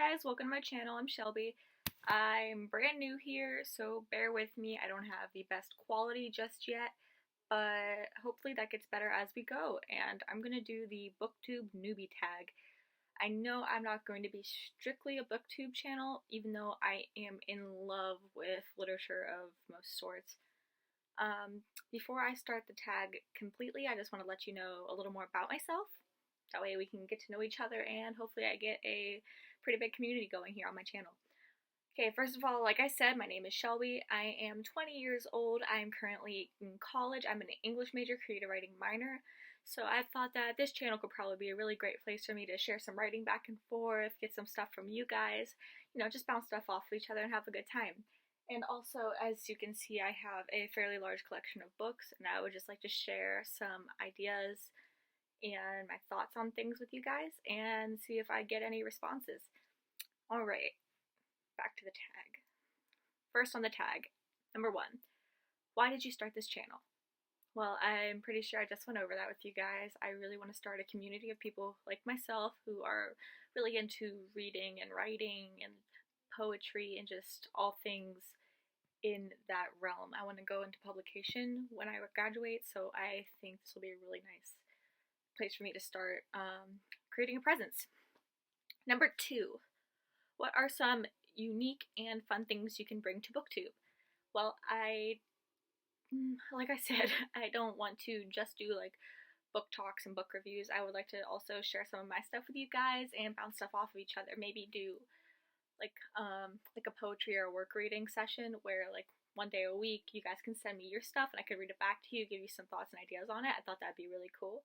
guys, welcome to my channel. I'm Shelby. I'm brand new here, so bear with me. I don't have the best quality just yet, but hopefully that gets better as we go. And I'm going to do the Booktube newbie tag. I know I'm not going to be strictly a Booktube channel, even though I am in love with literature of most sorts. Before I start the tag completely, I just want to let you know a little more about myself. That way we can get to know each other and hopefully I get a pretty big community going here on my channel. Okay, first of all, like I said, my name is Shelby. I am 20 years old. I am currently in college. I'm an English major, creative writing minor. So I thought that this channel could probably be a really great place for me to share some writing back and forth, get some stuff from you guys, just bounce stuff off of each other and have a good time. And also, as you can see, I have a fairly large collection of books, and I would just like to share some ideas and my thoughts on things with you guys and see if I get any responses. Alright, back to the tag. First on the tag, number 1, why did you start this channel? Well, I'm pretty sure I just went over that with you guys. I really want to start a community of people like myself who are really into reading and writing and poetry and just all things in that realm. I want to go into publication when I graduate, so I think this will be a really nice place for me to start creating a presence. Number 2, what are some unique and fun things you can bring to Booktube? Well, like I said, I don't want to just do like book talks and book reviews. I would like to also share some of my stuff with you guys and bounce stuff off of each other. Maybe do like a poetry or a work reading session where like one day a week you guys can send me your stuff and I could read it back to you, give you some thoughts and ideas on it. I thought that'd be really cool.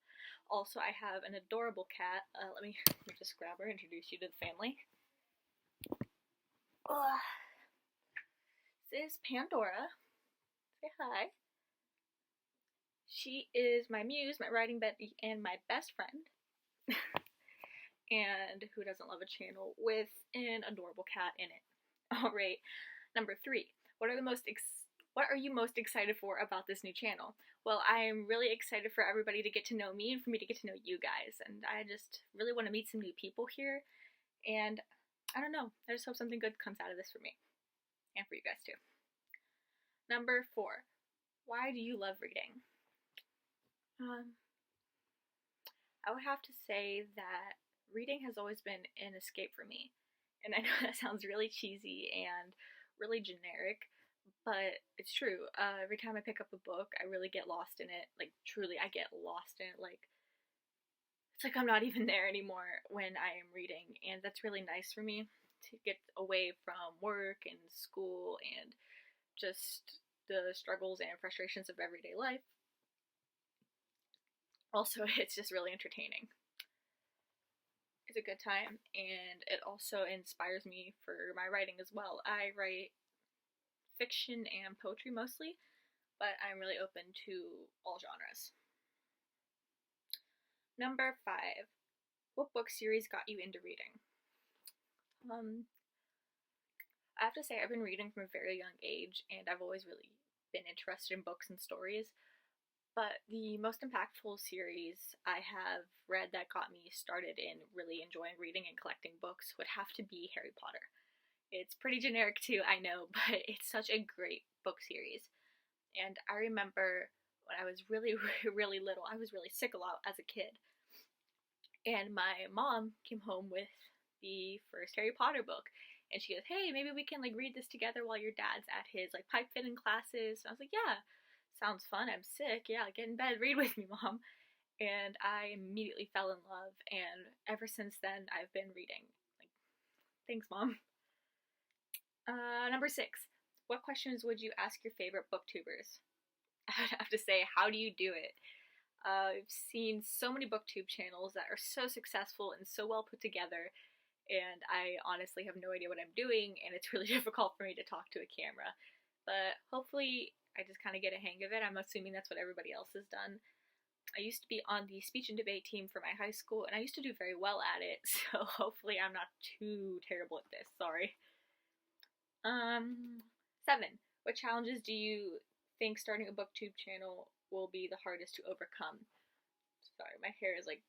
Also, I have an adorable cat. Let me just grab her, introduce you to the family. This is Pandora. Say hi. She is my muse, my writing buddy, and my best friend. And who doesn't love a channel with an adorable cat in it? Alright, number 3. What are you most excited for about this new channel? Well, I am really excited for everybody to get to know me and for me to get to know you guys. And I just really want to meet some new people here. And I don't know, I just hope something good comes out of this for me. And for you guys too. Number 4. Why do you love reading? I would have to say that reading has always been an escape for me. And I know that sounds really cheesy and really generic, but it's true. Every time I pick up a book, I really get lost in it. Like, truly, I get lost in it. Like, it's like I'm not even there anymore when I am reading. And that's really nice for me to get away from work and school and just the struggles and frustrations of everyday life. Also, it's just really entertaining. It's a good time, and it also inspires me for my writing as well. I write fiction and poetry mostly, but I'm really open to all genres. Number 5. What book series got you into reading? I have to say I've been reading from a very young age, and I've always really been interested in books and stories. But the most impactful series I have read that got me started in really enjoying reading and collecting books would have to be Harry Potter. It's pretty generic too, I know, but it's such a great book series. And I remember when I was really, really little, I was really sick a lot as a kid. And my mom came home with the first Harry Potter book. And she goes, hey, maybe we can like read this together while your dad's at his like pipe fitting classes. And I was like, yeah. Sounds fun, I'm sick, yeah, get in bed, read with me, Mom. And I immediately fell in love, and ever since then, I've been reading. Like, thanks, Mom. Number 6. What questions would you ask your favorite booktubers? I would have to say, how do you do it? I've seen so many booktube channels that are so successful and so well put together, and I honestly have no idea what I'm doing, and it's really difficult for me to talk to a camera. But hopefully I just kind of get a hang of it. I'm assuming that's what everybody else has done. I used to be on the speech and debate team for my high school, and I used to do very well at it, so hopefully I'm not too terrible at this, sorry. 7. What challenges do you think starting a booktube channel will be the hardest to overcome? Sorry, my hair is like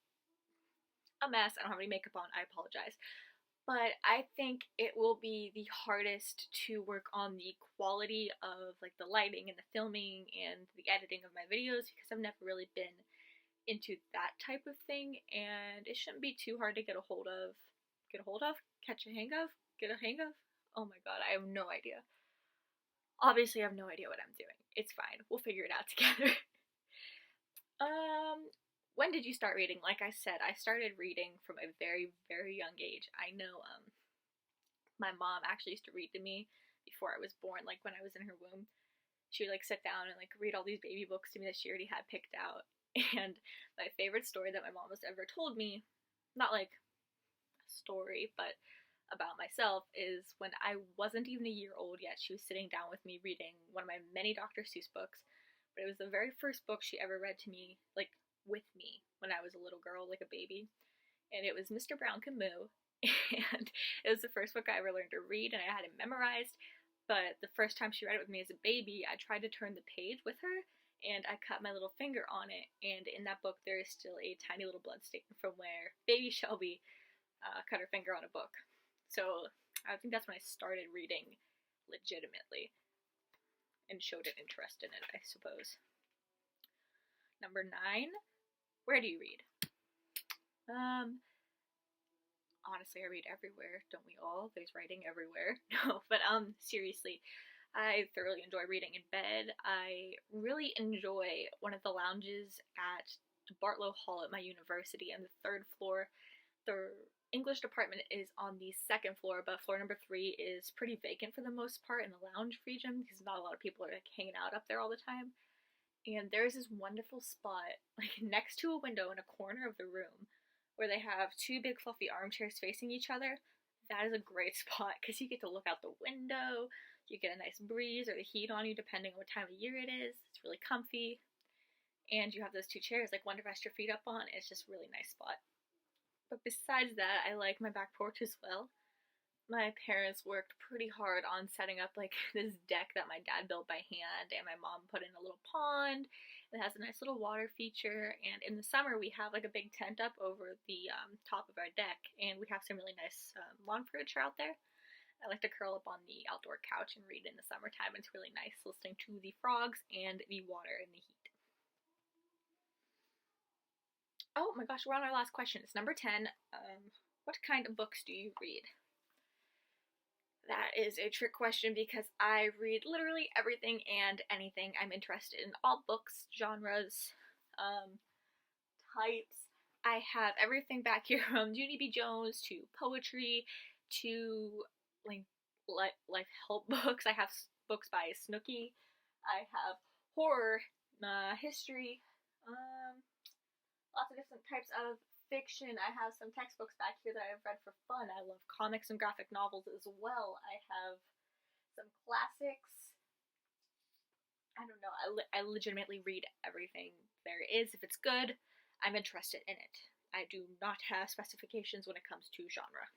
a mess. I don't have any makeup on. I apologize. but I think it will be the hardest to work on the quality of like the lighting and the filming and the editing of my videos because I've never really been into that type of thing, and it shouldn't be too hard to get a hold of, catch a hang of, get a hang of. Oh my god, I have no idea. Obviously, I have no idea what I'm doing. It's fine. We'll figure it out together. When did you start reading? Like I said, I started reading from a very, very young age. I know, my mom actually used to read to me before I was born, like when I was in her womb. She would like sit down and like read all these baby books to me that she already had picked out. And my favorite story that my mom has ever told me, not like a story, but about myself, is when I wasn't even a year old yet. She was sitting down with me reading one of my many Dr. Seuss books, but it was the very first book she ever read to me, like with me, when I was a little girl, like a baby. And it was Mr. Brown Camus, and it was the first book I ever learned to read, and I had it memorized. But the first time she read it with me as a baby, I tried to turn the page with her, and I cut my little finger on it, and in that book there is still a tiny little blood stain from where baby Shelby cut her finger on a book. So I think that's when I started reading legitimately and showed an interest in it, I suppose. Number 9, where do you read? Honestly, I read everywhere, don't we all? There's writing everywhere. No, but seriously, I thoroughly enjoy reading in bed. I really enjoy one of the lounges at Bartlow Hall at my university on the 3rd floor. The English department is on the 2nd floor, but floor number 3 is pretty vacant for the most part in the lounge region because not a lot of people are like hanging out up there all the time. And there's this wonderful spot like next to a window in a corner of the room where they have 2 big fluffy armchairs facing each other. That is a great spot because you get to look out the window, you get a nice breeze or the heat on you depending on what time of year it is. It's really comfy. And you have those 2 chairs, like one to rest your feet up on. It's just a really nice spot. But besides that, I like my back porch as well. My parents worked pretty hard on setting up like this deck that my dad built by hand, and my mom put in a little pond. It has a nice little water feature, and in the summer we have like a big tent up over the top of our deck, and we have some really nice lawn furniture out there. I like to curl up on the outdoor couch and read in the summertime. It's really nice listening to the frogs and the water and the heat. Oh my gosh, we're on our last question. It's number 10. What kind of books do you read? That is a trick question because I read literally everything and anything. I'm interested in all books, genres, types. I have everything back here from Junie B. Jones to poetry to like life help books. I have books by Snooki. I have horror, history, lots of different types of fiction. I have some textbooks back here that I've read for fun. I love comics and graphic novels as well. I have some classics. I don't know. I legitimately read everything there is. If it's good, I'm interested in it. I do not have specifications when it comes to genre.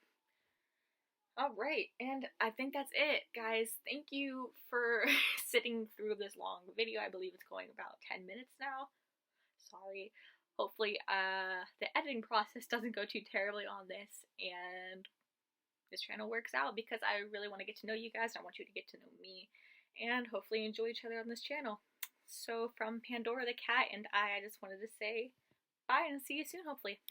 Alright, and I think that's it, guys. Thank you for sitting through this long video. I believe it's going about 10 minutes now. Sorry. Hopefully, the editing process doesn't go too terribly on this, and this channel works out because I really want to get to know you guys. I want you to get to know me, and hopefully enjoy each other on this channel. So, from Pandora the cat and I just wanted to say bye and see you soon, hopefully.